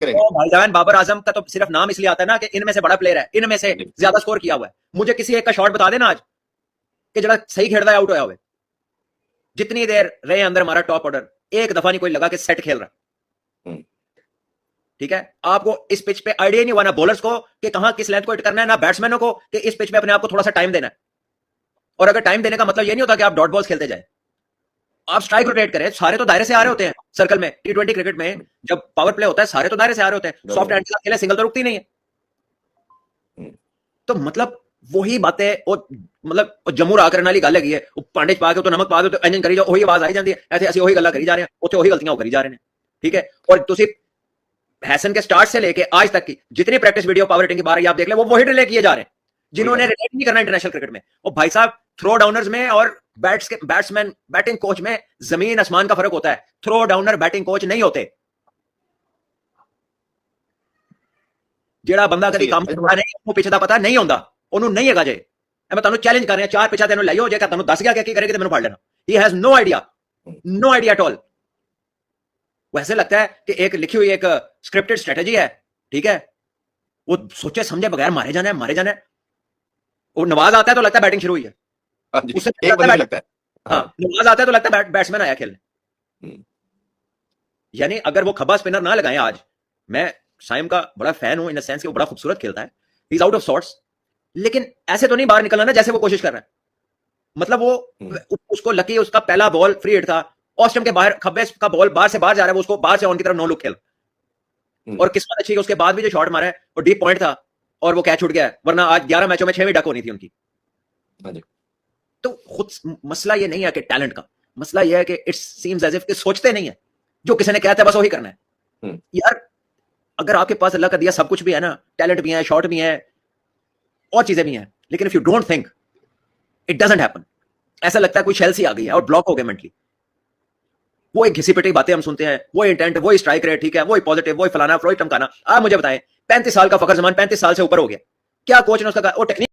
करेंगे। तो भाईजान बाबर आजम का तो सिर्फ नाम इसलिए आता है ना कि इनमें से बड़ा प्लेयर है, इनमें से ज्यादा स्कोर किया हुआ है। मुझे किसी एक का शॉट बता देना आज कि जरा सही खेलता है आउट होया हुआ। जितनी देर रहे अंदर हमारा टॉप ऑर्डर, एक दफा नहीं कोई लगा कि सेट खेल रहा। ठीक है, आपको इस पिच पे आइडिया नहीं हुआ ना बॉलर्स को कि कहां किस लेंथ को हिट करना है, ना बैट्समैनों को कि इस पिच पे अपने आप को थोड़ा सा टाइम देना है। और अगर टाइम देने का मतलब ये नहीं होता कि आप डॉट बॉल्स खेलते जाए, आप स्ट्राइक रोटेट करें। सारे तो दायरे से आ रहे होते हैं सर्कल में। टी20 क्रिकेट में जब पावर प्ले होता है सारे तो दायरे से आ रहे होते हैं। सॉफ्ट हैंड के साथ खेले सिंगल तो रुकती नहीं है। तो मतलब वही बातें मतलब जम्मू आ करने वाली गल है पांडे पा के तो नमक पा दो तो इंजन करी जाओ, वही आवाज आई जाती है। ऐसे असं वही गल्लां करी जा रहे हैं, उत्थे वही गलतियां करी जा रहे हैं। ठीक है, और तुसी हैसन के स्टार्ट से लेके आज तक की जितनी प्रैक्टिस वीडियो पावर हिटिंग की बार आप देख ले, वो वही रिले किए जा रहे हैं जिन्होंने रिलेट नहीं करना इंटरनेशनल क्रिकेट में। और भाई साहब थ्रो डाउनर्स में और बैट्समैन बैटिंग कोच में जमीन आसमान का फर्क होता है। थ्रो डाउनर बैटिंग कोच नहीं होते। ਜਿਹੜਾ ਬੰਦਾ ਕਦੀ ਕੰਮ ਕਰਦਾ ਨਹੀਂ ਉਹਨੂੰ ਪਿੱਛੇ ਦਾ ਪਤਾ ਨਹੀਂ ਹੁੰਦਾ, ਉਹਨੂੰ ਨਹੀਂ ਹੈਗਾ ਜੇ। ਮੈਂ ਤੁਹਾਨੂੰ ਚੈलेंज कर रहा चार पिछा तेन लाइयो जे ਤੁਹਾਨੂੰ दस गया ਕੀ करेगी तो मैंने फाड़ लेना। He has no idea at all. वैसे लगता है कि एक लिखी हुई एक स्क्रिप्टेड स्ट्रेटेजी है। ठीक है, वो सोचे समझे बगैर मारे जाना है। वो नवाज आता है तो लगता है बैटिंग शुरू हुई है, उससे लगता है हाँ नवाज आता है तो लगता है बैट्समैन आया खेलने। यानी अगर वो खब्बा स्पिनर ना लगाए आज, मैं साइम का बड़ा फैन हूं इन द सेंस कि वो बड़ा खूबसूरत खेलता है, he is out of sorts, लेकिन ऐसे तो नहीं बाहर निकलना ना जैसे वो कोशिश कर रहा है। मतलब वो उसको लकी उसका पहला बॉल फ्री हिट था, ऑस्टम के बाहर खब्बे का बॉल बाहर से बाहर जा रहा है, वो उसको बाहर से ऑन की तरफ नो लुक खेल। और किस्मत अच्छी है उसके बाद भी जो शॉट मारा है वो डीप पॉइंट था और वो कैच छूट गया है, वरना आज 11 मैचों में 6वीं डक होनी थी उनकी। तो खुद मसला ये नहीं है कि टैलेंट का, मसला ये है कि इट सीम्स एज इफ कि सोचते नहीं है, जो किसी ने कहता है बस वही करना है। यार अगर आपके पास अल्लाह का दिया सब कुछ भी है ना, टैलेंट भी है, शॉट भी है, और चीजें भी हैं, लेकिन if you don't think it doesn't happen. ऐसा लगता है कोई शेल सी आ गई है और ब्लॉक हो गया मेंटली। वो एक घिसी पिटी बातें हम सुनते हैं, वो इंटेंट, वही स्ट्राइक रेट, ठीक है, वही पॉजिटिव, वही फलाना वही टमकाना। आप मुझे बताएं 35 साल का फखर जमान 35 साल से ऊपर हो गया, क्या कोच ने उसका वो टेक्निक